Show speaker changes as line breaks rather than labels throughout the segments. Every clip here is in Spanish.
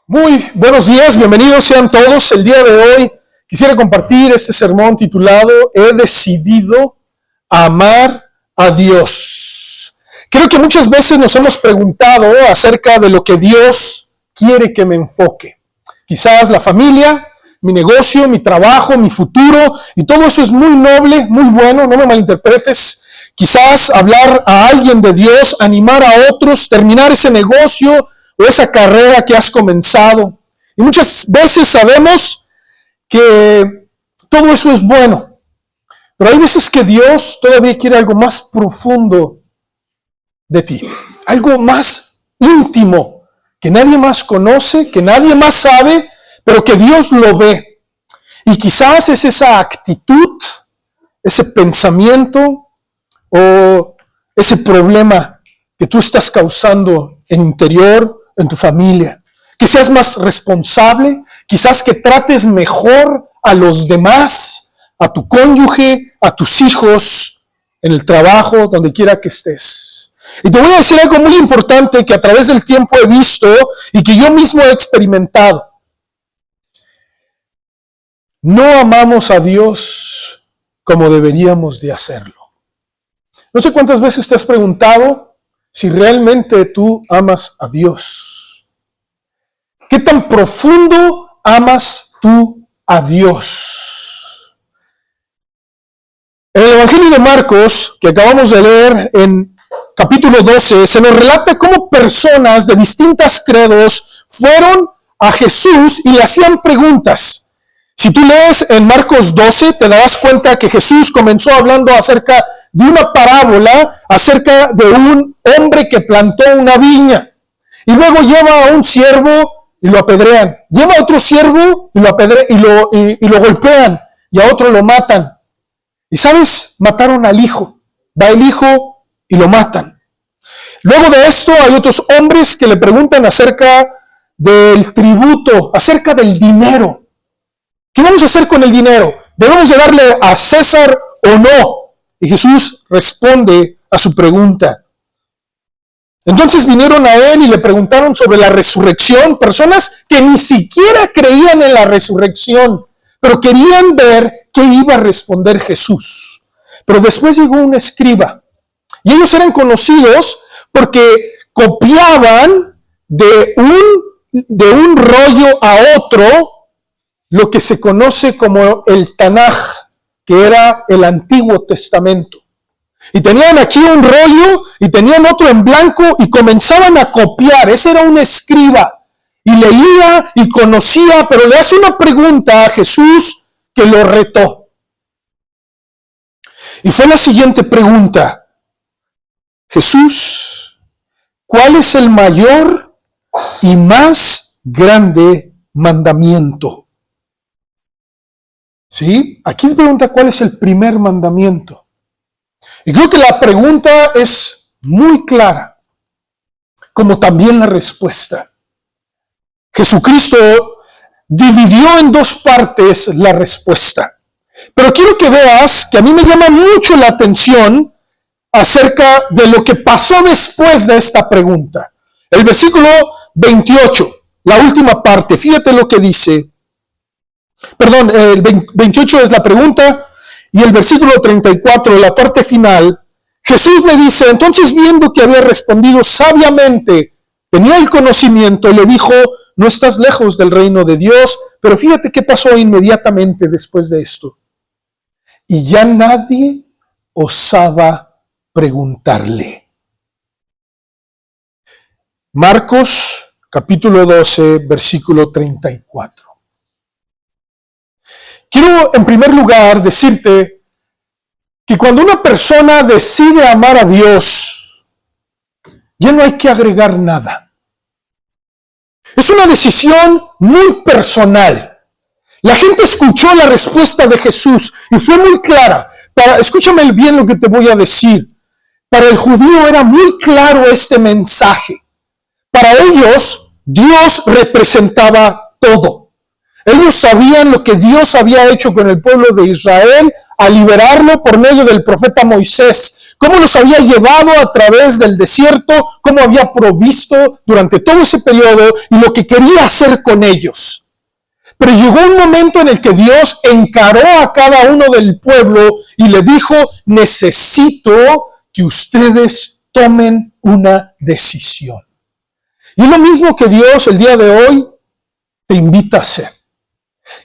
Muy buenos días, bienvenidos sean todos. El día de hoy quisiera compartir este sermón titulado He decidido amar a Dios. Creo que muchas veces nos hemos preguntado acerca de lo que Dios quiere que me enfoque. Quizás la familia, mi negocio, mi trabajo, mi futuro, y todo eso es muy noble, muy bueno, no me malinterpretes. Quizás hablar a alguien de Dios, animar a otros, terminar ese negocio o esa carrera que has comenzado. Y muchas veces sabemos que todo eso es bueno, pero hay veces que Dios todavía quiere algo más profundo de ti, algo más íntimo, que nadie más conoce, que nadie más sabe, pero que Dios lo ve. Y quizás es esa actitud, ese pensamiento o ese problema que tú estás causando en interior, en tu familia. Que seas más responsable, quizás que trates mejor a los demás, a tu cónyuge, a tus hijos, en el trabajo, donde quiera que estés. Y te voy a decir algo muy importante que a través del tiempo he visto y que yo mismo he experimentado. No amamos a Dios como deberíamos de hacerlo. No sé cuántas veces te has preguntado si realmente tú amas a Dios. ¿Qué tan profundo amas tú a Dios? En el Evangelio de Marcos, que acabamos de leer en capítulo 12, se nos relata cómo personas de distintos credos fueron a Jesús y le hacían preguntas. Si tú lees en Marcos 12, te darás cuenta que Jesús comenzó hablando acerca de una parábola, acerca de un hombre que plantó una viña. Y luego lleva a un siervo y lo apedrean. Lleva a otro siervo y lo golpean. Y a otro lo matan. Y ¿sabes? Mataron al hijo. Va el hijo y lo matan. Luego de esto hay otros hombres que le preguntan acerca del tributo, acerca del dinero. ¿Qué vamos a hacer con el dinero? ¿Debemos de darle a César o no? Y Jesús responde a su pregunta. Entonces vinieron a él y le preguntaron sobre la resurrección, personas que ni siquiera creían en la resurrección, pero querían ver qué iba a responder Jesús. Pero después llegó un escriba, y ellos eran conocidos porque copiaban de un rollo a otro lo que se conoce como el Tanaj, que era el Antiguo Testamento. Y tenían aquí un rollo y tenían otro en blanco y comenzaban a copiar. Ese era un escriba. Y leía y conocía, pero le hace una pregunta a Jesús que lo retó. Y fue la siguiente pregunta. Jesús, ¿cuál es el mayor y más grande mandamiento? ¿Sí? Aquí se pregunta cuál es el primer mandamiento. Y creo que la pregunta es muy clara, como también la respuesta. Jesucristo dividió en dos partes la respuesta. Pero quiero que veas que a mí me llama mucho la atención acerca de lo que pasó después de esta pregunta. El versículo 28, la última parte, fíjate lo que dice. Perdón, el 28 es la pregunta y el versículo 34, la parte final, Jesús le dice, entonces viendo que había respondido sabiamente, tenía el conocimiento, le dijo, no estás lejos del reino de Dios, pero fíjate qué pasó inmediatamente después de esto. Y ya nadie osaba preguntarle. Marcos capítulo 12, versículo 34. Quiero en primer lugar decirte que cuando una persona decide amar a Dios, ya no hay que agregar nada. Es una decisión muy personal. La gente escuchó la respuesta de Jesús y fue muy clara. Escúchame bien lo que te voy a decir. Para el judío era muy claro este mensaje. Para ellos, Dios representaba todo. Ellos sabían lo que Dios había hecho con el pueblo de Israel al liberarlo por medio del profeta Moisés. cómo los había llevado a través del desierto, cómo había provisto durante todo ese periodo y lo que quería hacer con ellos. Pero llegó un momento en el que Dios encaró a cada uno del pueblo y le dijo, necesito que ustedes tomen una decisión. Y es lo mismo que Dios el día de hoy te invita a hacer.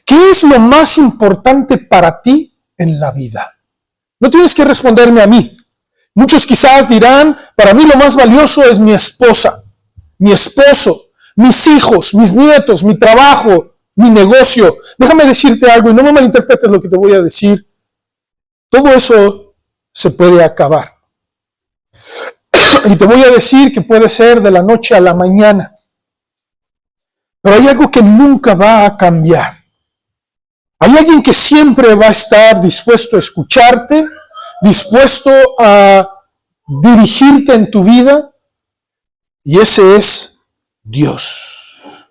¿Qué es lo más importante para ti en la vida? No tienes que responderme a mí. Muchos quizás dirán, para mí lo más valioso es mi esposa, mi esposo, mis hijos, mis nietos, mi trabajo, mi negocio. Déjame decirte algo y no me malinterpretes lo que te voy a decir. Todo eso se puede acabar. Y te voy a decir que puede ser de la noche a la mañana. Pero hay algo que nunca va a cambiar. Hay alguien que siempre va a estar dispuesto a escucharte, dispuesto a dirigirte en tu vida, y ese es Dios.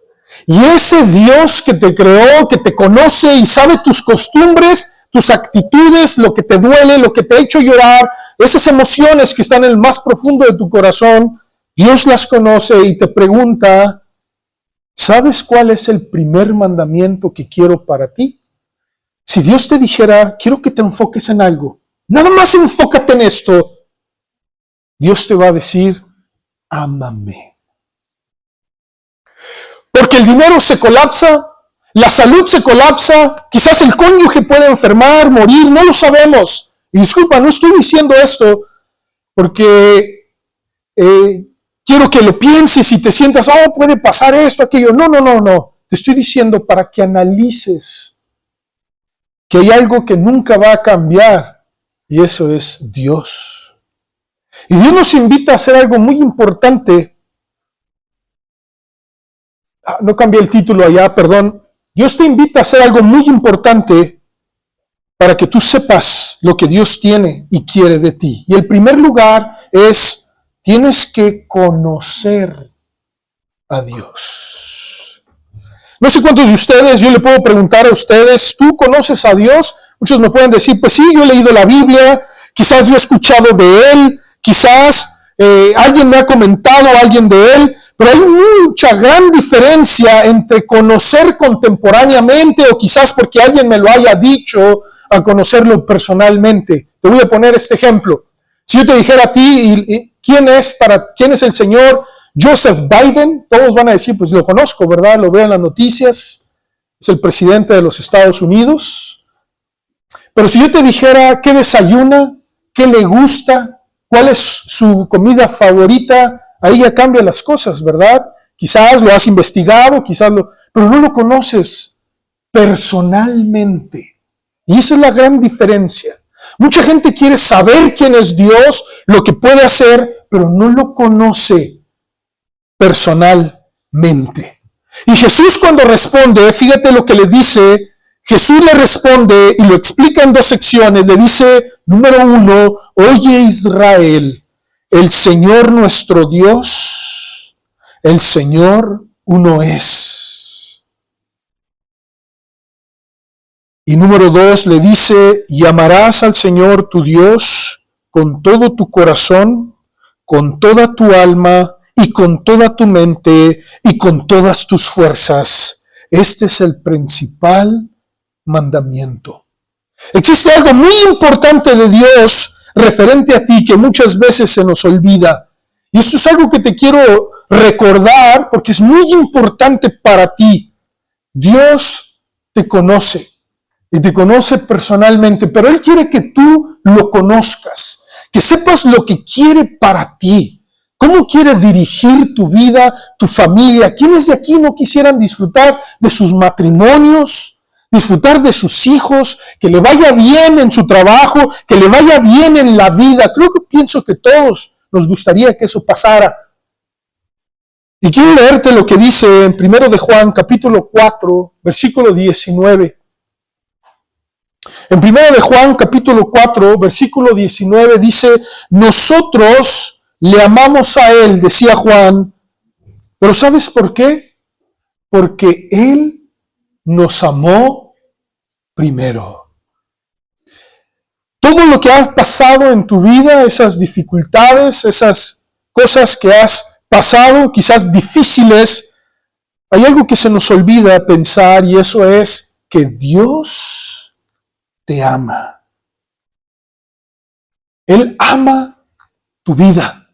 Y ese Dios que te creó, que te conoce y sabe tus costumbres, tus actitudes, lo que te duele, lo que te ha hecho llorar, esas emociones que están en el más profundo de tu corazón, Dios las conoce y te pregunta, ¿sabes cuál es el primer mandamiento que quiero para ti? Si Dios te dijera, quiero que te enfoques en algo, nada más enfócate en esto, Dios te va a decir, ámame. Porque el dinero se colapsa, la salud se colapsa, quizás el cónyuge puede enfermar, morir, no lo sabemos. Y disculpa, no estoy diciendo esto porque quiero que lo pienses y te sientas, puede pasar esto, aquello. No. Te estoy diciendo para que analices que hay algo que nunca va a cambiar y eso es Dios. Y Dios nos invita a hacer algo muy importante. No cambié el título allá, perdón. Dios te invita a hacer algo muy importante para que tú sepas lo que Dios tiene y quiere de ti. Y el primer lugar es, tienes que conocer a Dios. No sé cuántos de ustedes, yo le puedo preguntar a ustedes, ¿tú conoces a Dios? Muchos me pueden decir, pues sí, yo he leído la Biblia, quizás yo he escuchado de Él, quizás alguien me ha comentado alguien de Él, pero hay mucha gran diferencia entre conocer contemporáneamente o quizás porque alguien me lo haya dicho a conocerlo personalmente. Te voy a poner este ejemplo. Si yo te dijera a ti, ¿quién es el señor Joseph Biden? Todos van a decir, pues lo conozco, ¿verdad? Lo veo en las noticias. Es el presidente de los Estados Unidos. Pero si yo te dijera qué desayuna, qué le gusta, cuál es su comida favorita, ahí ya cambian las cosas, ¿verdad? Quizás lo has investigado, pero no lo conoces personalmente. Y esa es la gran diferencia. Mucha gente quiere saber quién es Dios, lo que puede hacer, pero no lo conoce personalmente. Y Jesús cuando responde, fíjate lo que le dice, Jesús le responde y lo explica en dos secciones. Le dice, número 1, oye Israel, el Señor nuestro Dios, el Señor uno es. Y número 2 le dice, y amarás al Señor tu Dios con todo tu corazón, con toda tu alma y con toda tu mente y con todas tus fuerzas. Este es el principal mandamiento. Existe algo muy importante de Dios referente a ti que muchas veces se nos olvida. Y esto es algo que te quiero recordar porque es muy importante para ti. Dios te conoce y te conoce personalmente, pero Él quiere que tú lo conozcas, que sepas lo que quiere para ti, cómo quiere dirigir tu vida, tu familia. ¿Quiénes de aquí no quisieran disfrutar de sus matrimonios, disfrutar de sus hijos, que le vaya bien en su trabajo, que le vaya bien en la vida? Pienso que todos nos gustaría que eso pasara. Y quiero leerte lo que dice en 1 de Juan, capítulo 4, versículo 19. En 1 de Juan, capítulo 4, versículo 19, dice, nosotros le amamos a Él, decía Juan, pero ¿sabes por qué? Porque Él nos amó primero. todo lo que ha pasado en tu vida, esas dificultades, esas cosas que has pasado, quizás difíciles, hay algo que se nos olvida pensar y eso es que Dios te ama. Él ama tu vida.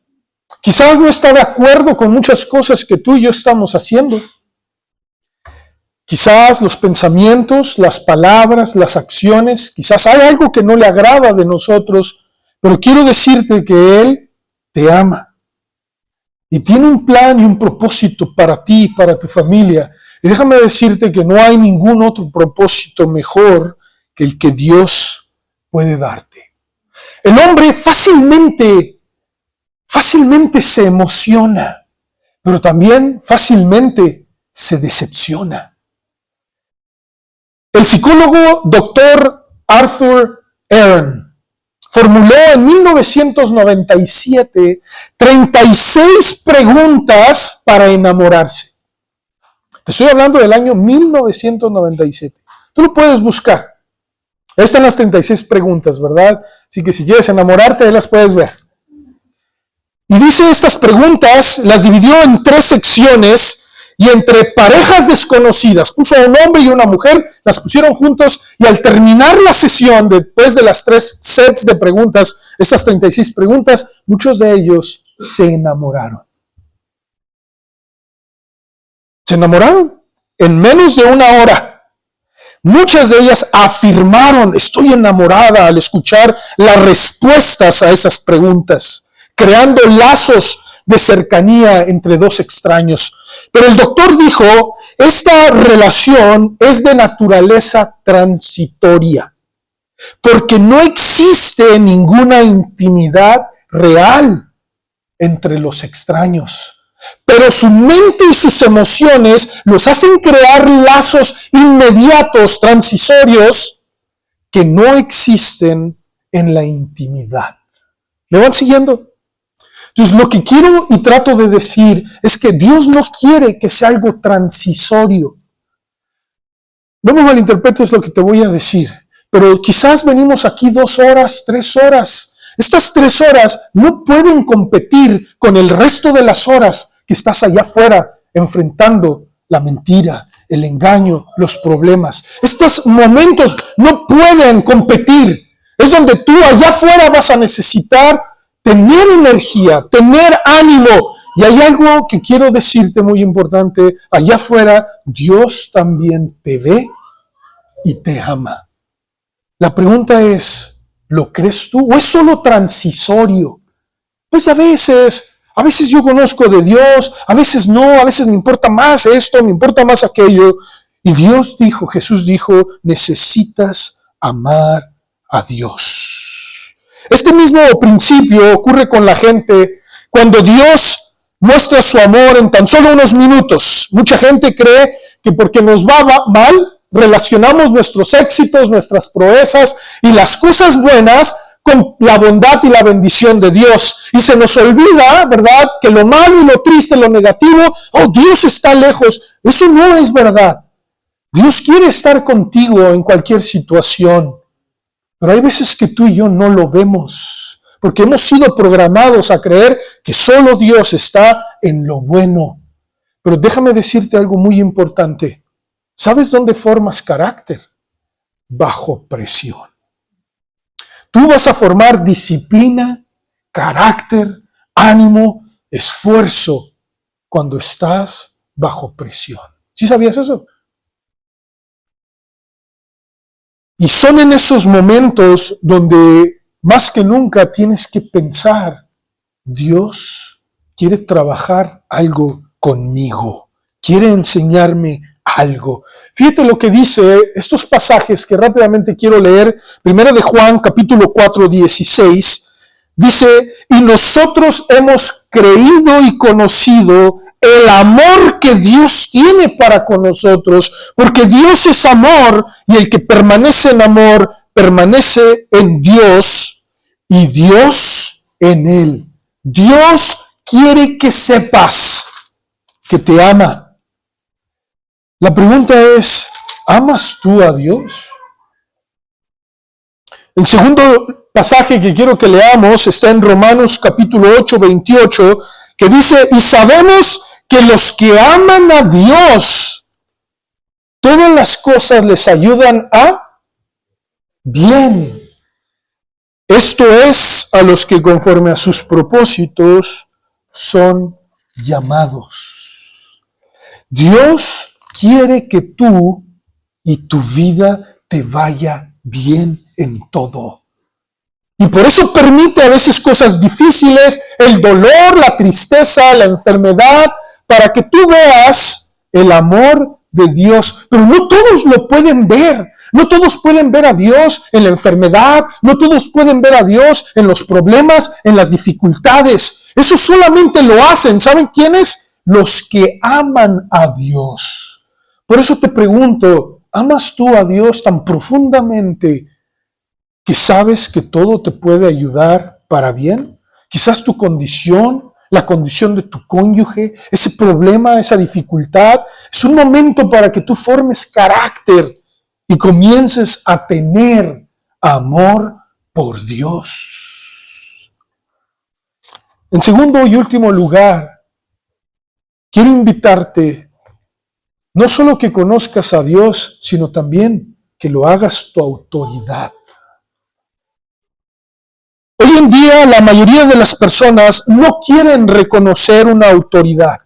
Quizás no está de acuerdo con muchas cosas que tú y yo estamos haciendo. Quizás los pensamientos, las palabras, las acciones, quizás hay algo que no le agrada de nosotros, pero quiero decirte que Él te ama. Y tiene un plan y un propósito para ti y para tu familia. Y déjame decirte que no hay ningún otro propósito mejor que el que Dios puede darte. El hombre fácilmente se emociona, pero también fácilmente se decepciona. El psicólogo Dr. Arthur Aron formuló en 1997 36 preguntas para enamorarse. Te estoy hablando del año 1997. Tú lo puedes buscar. Ahí están las 36 preguntas, ¿verdad? Así que si quieres enamorarte, ahí las puedes ver. Y dice estas preguntas, las dividió en 3 secciones y entre parejas desconocidas. Puso a un hombre y una mujer, las pusieron juntos y al terminar la sesión, después de las 3 sets de preguntas, estas 36 preguntas, muchos de ellos se enamoraron. Se enamoraron en menos de una hora. Muchas de ellas afirmaron, estoy enamorada al escuchar las respuestas a esas preguntas, creando lazos de cercanía entre 2 extraños. Pero el doctor dijo, esta relación es de naturaleza transitoria, porque no existe ninguna intimidad real entre los extraños. Pero su mente y sus emociones los hacen crear lazos inmediatos, transitorios, que no existen en la intimidad. ¿Me van siguiendo? Entonces, lo que quiero y trato de decir es que Dios no quiere que sea algo transisorio. No me malinterpretes lo que te voy a decir, pero quizás venimos aquí 2 horas, 3 horas. Estas 3 horas no pueden competir con el resto de las horas que estás allá afuera enfrentando la mentira, el engaño, los problemas. Estos momentos no pueden competir. Es donde tú allá afuera vas a necesitar tener energía, tener ánimo. Y hay algo que quiero decirte muy importante. Allá afuera, Dios también te ve y te ama. La pregunta es, ¿lo crees tú o es solo transisorio? Pues a veces yo conozco de Dios, a veces no, a veces me importa más esto, me importa más aquello. Y Dios dijo, Jesús dijo, necesitas amar a Dios. Este mismo principio ocurre con la gente cuando Dios muestra su amor en tan solo unos minutos. Mucha gente cree que porque nos va mal, relacionamos nuestros éxitos, nuestras proezas y las cosas buenas con la bondad y la bendición de Dios. Y se nos olvida, ¿verdad?, que lo malo y lo triste, lo negativo, Dios está lejos. Eso no es verdad. Dios quiere estar contigo en cualquier situación. Pero hay veces que tú y yo no lo vemos, porque hemos sido programados a creer que solo Dios está en lo bueno. Pero déjame decirte algo muy importante. ¿Sabes dónde formas carácter? Bajo presión. Tú vas a formar disciplina, carácter, ánimo, esfuerzo cuando estás bajo presión. ¿Sí sabías eso? Y son en esos momentos donde más que nunca tienes que pensar, Dios quiere trabajar algo conmigo, quiere enseñarme algo. Fíjate lo que dice estos pasajes que rápidamente quiero leer. Primero de Juan, capítulo 4, 16. Dice, y nosotros hemos creído y conocido el amor que Dios tiene para con nosotros, porque Dios es amor y el que permanece en amor permanece en Dios y Dios en él. Dios quiere que sepas que te ama. La pregunta es, ¿amas tú a Dios? El segundo pasaje que quiero que leamos está en Romanos capítulo 8, 28, que dice, y sabemos que los que aman a Dios, todas las cosas les ayudan a bien. Esto es a los que conforme a sus propósitos son llamados. Dios quiere que tú y tu vida te vaya bien en todo. Y por eso permite a veces cosas difíciles, el dolor, la tristeza, la enfermedad, para que tú veas el amor de Dios. Pero no todos lo pueden ver. No todos pueden ver a Dios en la enfermedad. No todos pueden ver a Dios en los problemas, en las dificultades. Eso solamente lo hacen, ¿saben quiénes? Los que aman a Dios. Por eso te pregunto, ¿amas tú a Dios tan profundamente que sabes que todo te puede ayudar para bien? Quizás tu condición, la condición de tu cónyuge, ese problema, esa dificultad, es un momento para que tú formes carácter y comiences a tener amor por Dios. En segundo y último lugar, quiero invitarte no solo que conozcas a Dios, sino también que lo hagas tu autoridad. Hoy en día la mayoría de las personas no quieren reconocer una autoridad.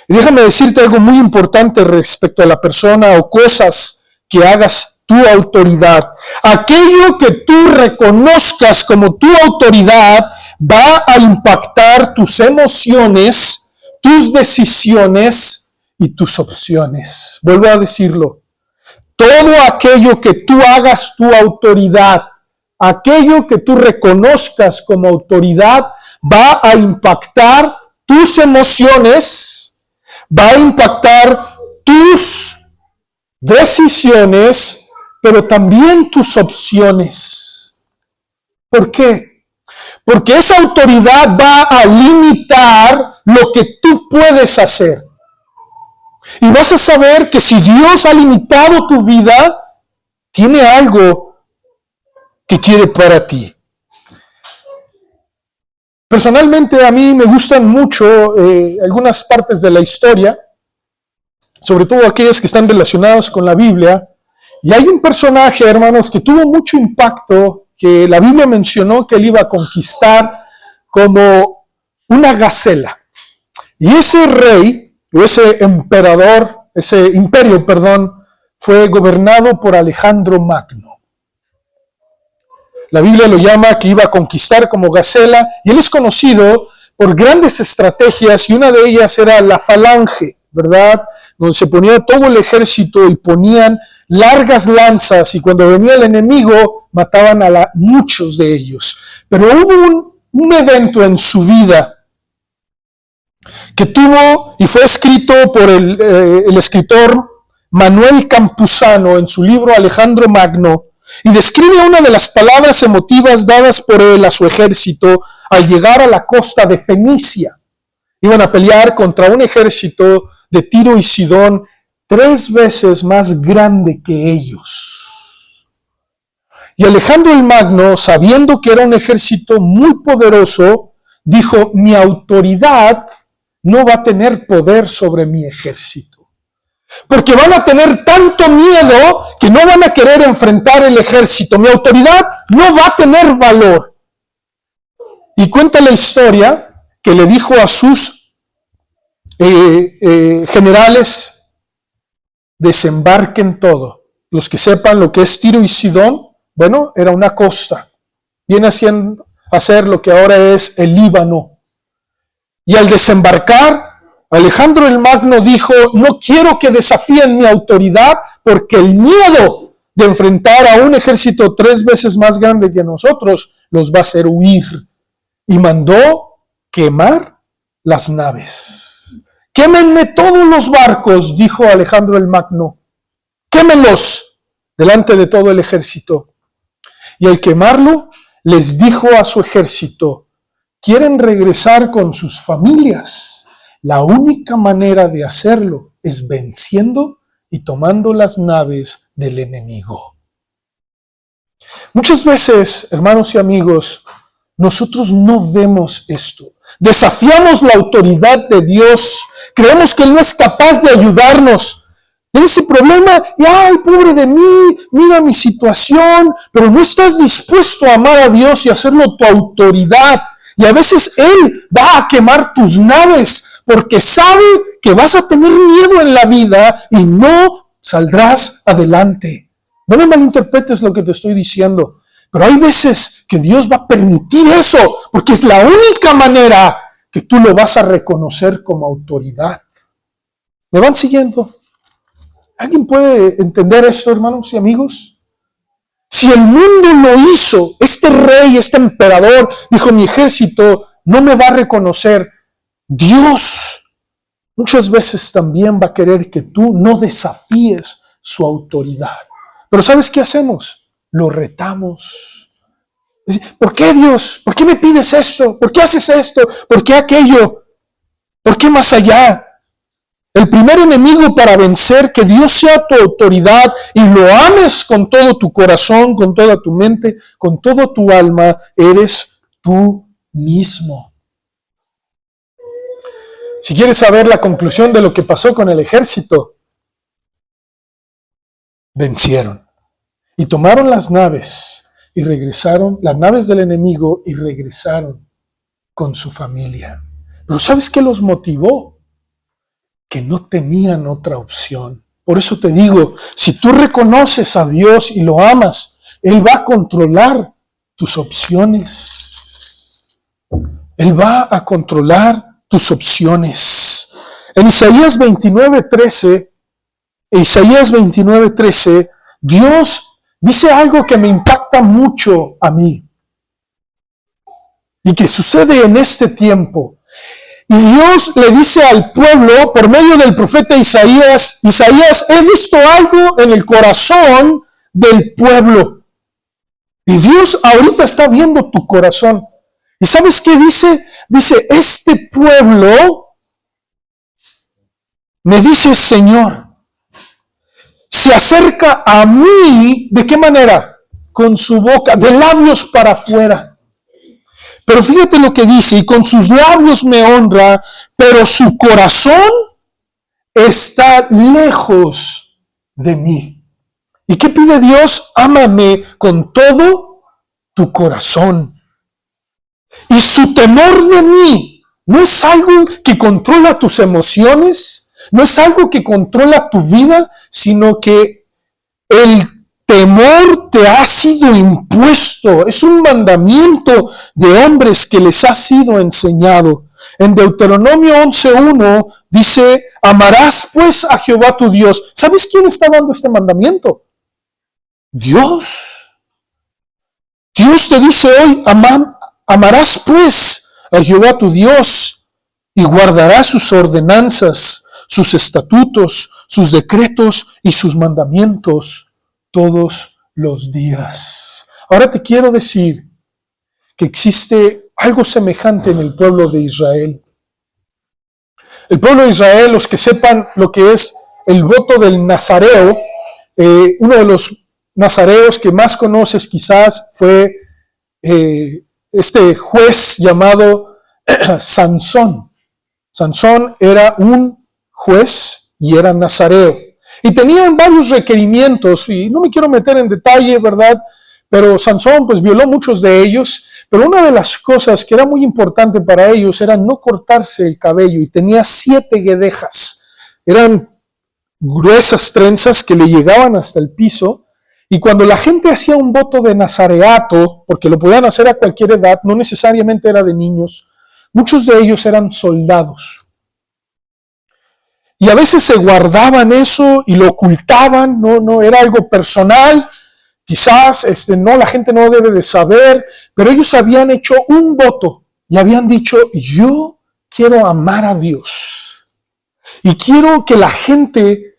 Y déjame decirte algo muy importante respecto a la persona o cosas que hagas tu autoridad. Aquello que tú reconozcas como tu autoridad va a impactar tus emociones, tus decisiones y tus opciones. Vuelvo a decirlo. Todo aquello que tú hagas tu autoridad, aquello que tú reconozcas como autoridad va a impactar tus emociones, va a impactar tus decisiones, pero también tus opciones. ¿Por qué? Porque esa autoridad va a limitar lo que tú puedes hacer. Y vas a saber que si Dios ha limitado tu vida, tiene algo que quiere para ti. Personalmente a mí me gustan mucho algunas partes de la historia, sobre todo aquellas que están relacionadas con la Biblia. Y hay un personaje, hermanos, que tuvo mucho impacto, que la Biblia mencionó que él iba a conquistar como una gacela. Y ese rey, o ese emperador, ese imperio, fue gobernado por Alejandro Magno. La Biblia lo llama que iba a conquistar como gacela, y él es conocido por grandes estrategias, y una de ellas era la falange, ¿verdad? Donde se ponía todo el ejército y ponían largas lanzas, y cuando venía el enemigo mataban a muchos de ellos. Pero hubo un evento en su vida que tuvo y fue escrito por el escritor Manuel Campuzano en su libro Alejandro Magno, y describe una de las palabras emotivas dadas por él a su ejército al llegar a la costa de Fenicia. Iban a pelear contra un ejército de Tiro y Sidón 3 veces más grande que ellos. Y Alejandro el Magno, sabiendo que era un ejército muy poderoso, dijo: mi autoridad no va a tener poder sobre mi ejército. Porque van a tener tanto miedo que no van a querer enfrentar el ejército. Mi autoridad no va a tener valor. Y cuenta la historia que le dijo a sus generales: desembarquen todo. Los que sepan lo que es Tiro y Sidón, bueno, era una costa. Viene a ser lo que ahora es el Líbano. Y al desembarcar, Alejandro el Magno dijo: no quiero que desafíen mi autoridad, porque el miedo de enfrentar a un ejército 3 veces más grande que nosotros los va a hacer huir. Y mandó quemar las naves. Quémenme todos los barcos, dijo Alejandro el Magno. Quémenlos delante de todo el ejército. Y al quemarlo, les dijo a su ejército: ¿quieren regresar con sus familias? La única manera de hacerlo es venciendo y tomando las naves del enemigo. Muchas veces, hermanos y amigos, nosotros no vemos esto. Desafiamos la autoridad de Dios. Creemos que Él no es capaz de ayudarnos. En ese problema, y ay, pobre de mí, mira mi situación, pero no estás dispuesto a amar a Dios y hacerlo tu autoridad. Y a veces Él va a quemar tus naves porque sabe que vas a tener miedo en la vida y no saldrás adelante. No me malinterpretes lo que te estoy diciendo, pero hay veces que Dios va a permitir eso porque es la única manera que tú lo vas a reconocer como autoridad. ¿Me van siguiendo? ¿Alguien puede entender esto, hermanos y amigos? Si el mundo lo hizo, este rey, este emperador, dijo, mi ejército no me va a reconocer. Dios muchas veces también va a querer que tú no desafíes su autoridad. Pero ¿sabes qué hacemos? Lo retamos. ¿Por qué, Dios? ¿Por qué me pides esto? ¿Por qué haces esto? ¿Por qué aquello? ¿Por qué más allá? El primer enemigo para vencer, que Dios sea tu autoridad y lo ames con todo tu corazón, con toda tu mente, con todo tu alma, eres tú mismo. Si quieres saber la conclusión de lo que pasó con el ejército, vencieron y tomaron las naves y regresaron, las naves del enemigo, y regresaron con su familia. Pero ¿sabes qué los motivó? Que no tenían otra opción. Por eso te digo, si tú reconoces a Dios y lo amas, Él va a controlar tus opciones. Él va a controlar tus opciones. En Isaías 29:13, Dios dice algo que me impacta mucho a mí y que sucede en este tiempo. Y Dios le dice al pueblo, por medio del profeta Isaías, he visto algo en el corazón del pueblo. Y Dios ahorita está viendo tu corazón. ¿Y sabes qué dice? Dice, este pueblo me dice, Señor, se acerca a mí, ¿de qué manera? Con su boca, de labios para afuera. Pero fíjate lo que dice, y con sus labios me honra, pero su corazón está lejos de mí. ¿Y qué pide Dios? Ámame con todo tu corazón. Y su temor de mí no es algo que controla tus emociones, no es algo que controla tu vida, sino que el temor te ha sido impuesto. Es un mandamiento de hombres que les ha sido enseñado. En Deuteronomio 11:1 dice, amarás pues a Jehová tu Dios. ¿Sabes quién está dando este mandamiento? Dios. Dios te dice hoy, amarás pues a Jehová tu Dios y guardarás sus ordenanzas, sus estatutos, sus decretos y sus mandamientos todos los días. Ahora te quiero decir que existe algo semejante en el pueblo de Israel. El pueblo de Israel, los que sepan lo que es el voto del nazareo, uno de los nazareos que más conoces quizás fue este juez llamado Sansón. Sansón era un juez y era nazareo. Y tenían varios requerimientos, y no me quiero meter en detalle, ¿verdad? Pero Sansón pues violó muchos de ellos, pero una de las cosas que era muy importante para ellos era no cortarse el cabello, y tenía 7 guedejas. Eran gruesas trenzas que le llegaban hasta el piso, y cuando la gente hacía un voto de nazareato, porque lo podían hacer a cualquier edad, no necesariamente era de niños, muchos de ellos eran soldados. Y a veces se guardaban eso y lo ocultaban, no era algo personal, quizás no, la gente no debe de saber, pero ellos habían hecho un voto y habían dicho, yo quiero amar a Dios y quiero que la gente,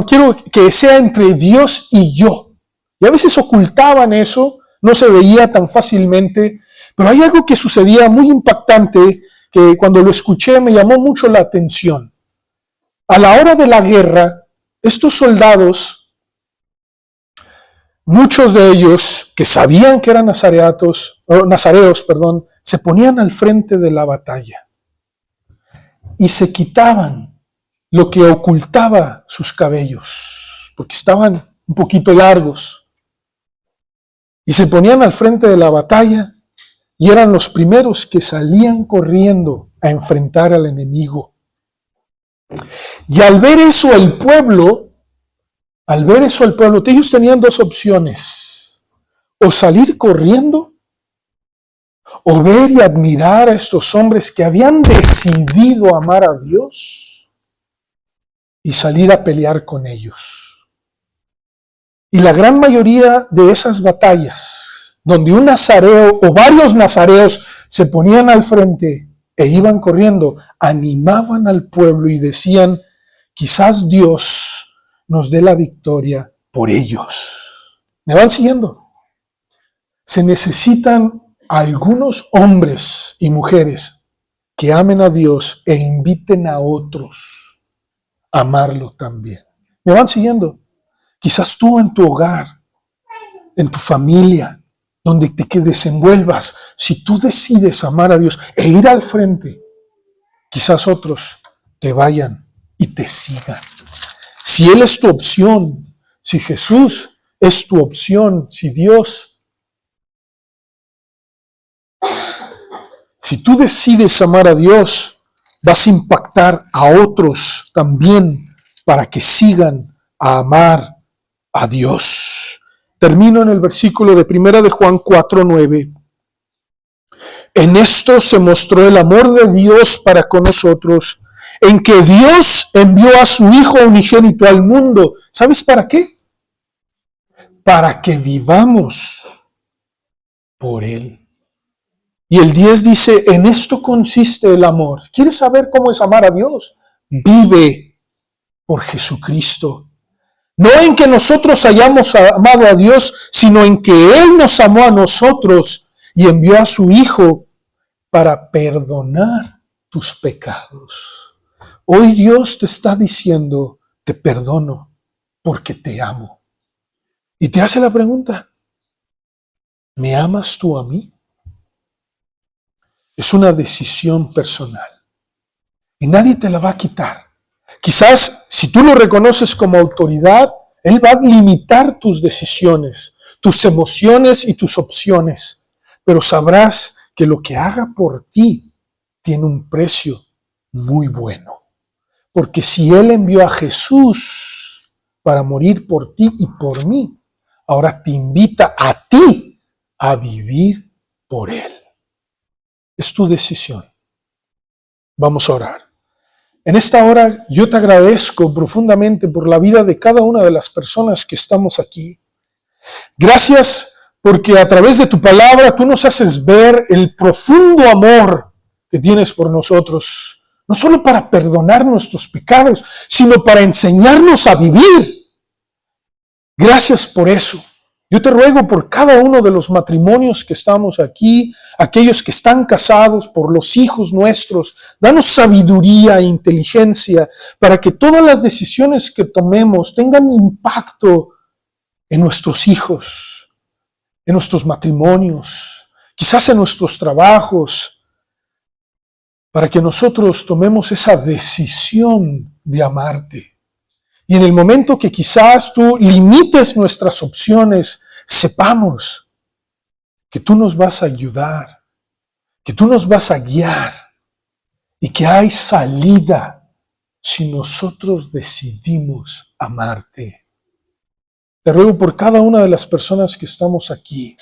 quiero que sea entre Dios y yo. Y a veces ocultaban eso, no se veía tan fácilmente, pero hay algo que sucedía muy impactante que cuando lo escuché me llamó mucho la atención. A la hora de la guerra, estos soldados muchos de ellos que sabían que eran nazareos, se ponían al frente de la batalla y se quitaban lo que ocultaba sus cabellos, porque estaban un poquito largos, y se ponían al frente de la batalla y eran los primeros que salían corriendo a enfrentar al enemigo. Y al ver eso el pueblo, ellos tenían dos opciones: o salir corriendo, o ver y admirar a estos hombres que habían decidido amar a Dios y salir a pelear con ellos. Y la gran mayoría de esas batallas, donde un nazareo o varios nazareos se ponían al frente e iban corriendo, animaban al pueblo y decían: quizás Dios nos dé la victoria por ellos. ¿Me van siguiendo? Se necesitan algunos hombres y mujeres que amen a Dios e inviten a otros a amarlo también. ¿Me van siguiendo? Quizás tú en tu hogar, en tu familia, donde te desenvuelvas, si tú decides amar a Dios e ir al frente, quizás otros te vayan y te sigan. Si Él es tu opción, si Jesús es tu opción, si tú decides amar a Dios, vas a impactar a otros también para que sigan a amar a Dios. Termino en el versículo de 1 de Juan 4:9. En esto se mostró el amor de Dios para con nosotros, en que Dios envió a su Hijo unigénito al mundo. ¿Sabes para qué? Para que vivamos por Él. Y el 10 dice: en esto consiste el amor. ¿Quieres saber cómo es amar a Dios? Vive por Jesucristo. No en que nosotros hayamos amado a Dios, sino en que Él nos amó a nosotros y envió a su Hijo para perdonar tus pecados. Hoy Dios te está diciendo: te perdono porque te amo. Y te hace la pregunta: ¿me amas tú a mí? Es una decisión personal y nadie te la va a quitar. Quizás si tú lo reconoces como autoridad, Él va a limitar tus decisiones, tus emociones y tus opciones, pero sabrás que lo que haga por ti tiene un precio muy bueno. Porque si Él envió a Jesús para morir por ti y por mí, ahora te invita a ti a vivir por Él. Es tu decisión. Vamos a orar. En esta hora yo te agradezco profundamente por la vida de cada una de las personas que estamos aquí. Gracias porque a través de tu palabra tú nos haces ver el profundo amor que tienes por nosotros. No solo para perdonar nuestros pecados, sino para enseñarnos a vivir. Gracias por eso. Yo te ruego por cada uno de los matrimonios que estamos aquí, aquellos que están casados, por los hijos nuestros. Danos sabiduría e inteligencia para que todas las decisiones que tomemos tengan impacto en nuestros hijos, en nuestros matrimonios, quizás en nuestros trabajos, para que nosotros tomemos esa decisión de amarte. Y en el momento que quizás tú limites nuestras opciones, sepamos que tú nos vas a ayudar, que tú nos vas a guiar y que hay salida si nosotros decidimos amarte. Te ruego por cada una de las personas que estamos aquí,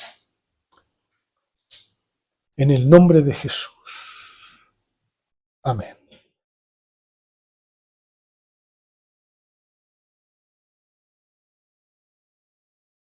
en el nombre de Jesús. Amén.